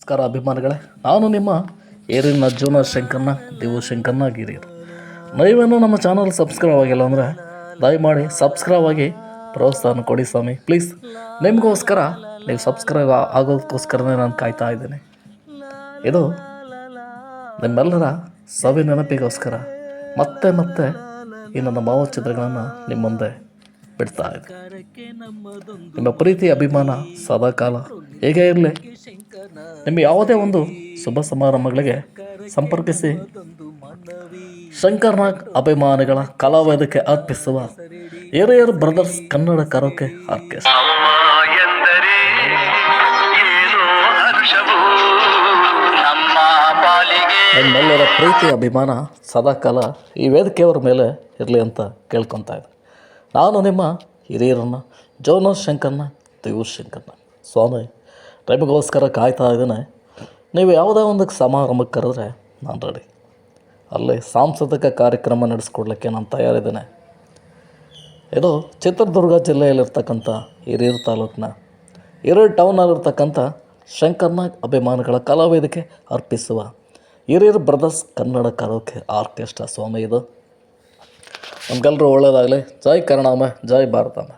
ನಮಸ್ಕಾರ ಅಭಿಮಾನಿಗಳೇ, ನಾನು ನಿಮ್ಮ ಏರಿನ ಜೂನಿಯರ್ ಶಂಕರ್ನ ದೇವು ಶಂಕರ್ನ ಗಿರಿಯರು. ನೀವೇನು ನಮ್ಮ ಚಾನಲ್ ಸಬ್ಸ್ಕ್ರೈಬ್ ಆಗಿಲ್ಲ ಅಂದರೆ ದಯಮಾಡಿ ಸಬ್ಸ್ಕ್ರೈಬ್ ಆಗಿ ಪ್ರೋತ್ಸಾಹ ಕೊಡಿ ಸ್ವಾಮಿ ಪ್ಲೀಸ್. ನಿಮಗೋಸ್ಕರ ನೀವು ಸಬ್ಸ್ಕ್ರೈಬ್ ಆಗೋದಕ್ಕೋಸ್ಕರನೇ ನಾನು ಕಾಯ್ತಾ ಇದ್ದೀನಿ. ಇದು ನಿಮ್ಮೆಲ್ಲರ ಸವಿ ನೆನಪಿಗೋಸ್ಕರ ಮತ್ತೆ ಮತ್ತೆ ಈ ನನ್ನ ಭಾವಚಿತ್ರಗಳನ್ನು ನಿಮ್ಮ ಮುಂದೆ ಬಿಡ್ತಾ ಇದೆ. ನಿಮ್ಮ ಪ್ರೀತಿ ಅಭಿಮಾನ ಸದಾಕಾಲ ಹೇಗೆ ಇರಲಿ. ನಿಮ್ಮ ಯಾವುದೇ ಒಂದು ಶುಭ ಸಮಾರಂಭಗಳಿಗೆ ಸಂಪರ್ಕಿಸಿ. ಶಂಕರ್ನಾಗ್ ಅಭಿಮಾನಿಗಳ ಕಲಾವೇದಿಕೆ ಅರ್ಪಿಸುವ ಹಿರಿಯರ್ ಬ್ರದರ್ಸ್ ಕನ್ನಡ ಕರೋಕೆ ಆರ್ಕೆಸ್ಟ್ರಾ. ನಿಮ್ಮೆಲ್ಲರ ಪ್ರೀತಿ ಅಭಿಮಾನ ಸದಾಕಾಲ ಈ ವೇದಿಕೆಯವರ ಮೇಲೆ ಇರಲಿ ಅಂತ ಕೇಳ್ಕೊತಾ ಇದ್ದೆ. ನಾನು ನಿಮ್ಮ ಹಿರಿಯರನ್ನ ಜೂನಿಯರ್ ಶಂಕರ್ನ ದೇವು ಶಂಕರ್ನ ಸ್ವಾಮಿ ನಿಮಗೋಸ್ಕರ ಕಾಯ್ತಾ ಇದ್ದೇನೆ. ನೀವು ಯಾವುದೇ ಒಂದು ಸಮಾರಂಭಕ್ಕೆ ಕರೆದ್ರೆ ನಾನು ರೆಡಿ. ಅಲ್ಲಿ ಸಾಂಸ್ಕೃತಿಕ ಕಾರ್ಯಕ್ರಮ ನಡೆಸ್ಕೊಡ್ಲಿಕ್ಕೆ ನಾನು ತಯಾರಿದ್ದೇನೆ. ಇದು ಚಿತ್ರದುರ್ಗ ಜಿಲ್ಲೆಯಲ್ಲಿರ್ತಕ್ಕಂಥ ಹಿರಿಯೂರು ತಾಲೂಕಿನ ಹಿರಿಯೂರು ಟೌನಲ್ಲಿರ್ತಕ್ಕಂಥ ಶಂಕರ್ನಾಗ್ ಅಭಿಮಾನಿಗಳ ಕಲಾವೇದಿಕೆ ಅರ್ಪಿಸುವ ಹಿರಿಯರ್ ಬ್ರದರ್ಸ್ ಕನ್ನಡ ಕರೋಕೆ ಆರ್ಕೆಸ್ಟ್ರಾ ಸ್ವಾಮಿ. ಇದು ನಮಗೆಲ್ಲರೂ ಒಳ್ಳೆಯದಾಗಲಿ. ಜೈ ಕನ್ನಡಾಂಬೆ, ಜೈ ಭಾರತಾಂಬೆ.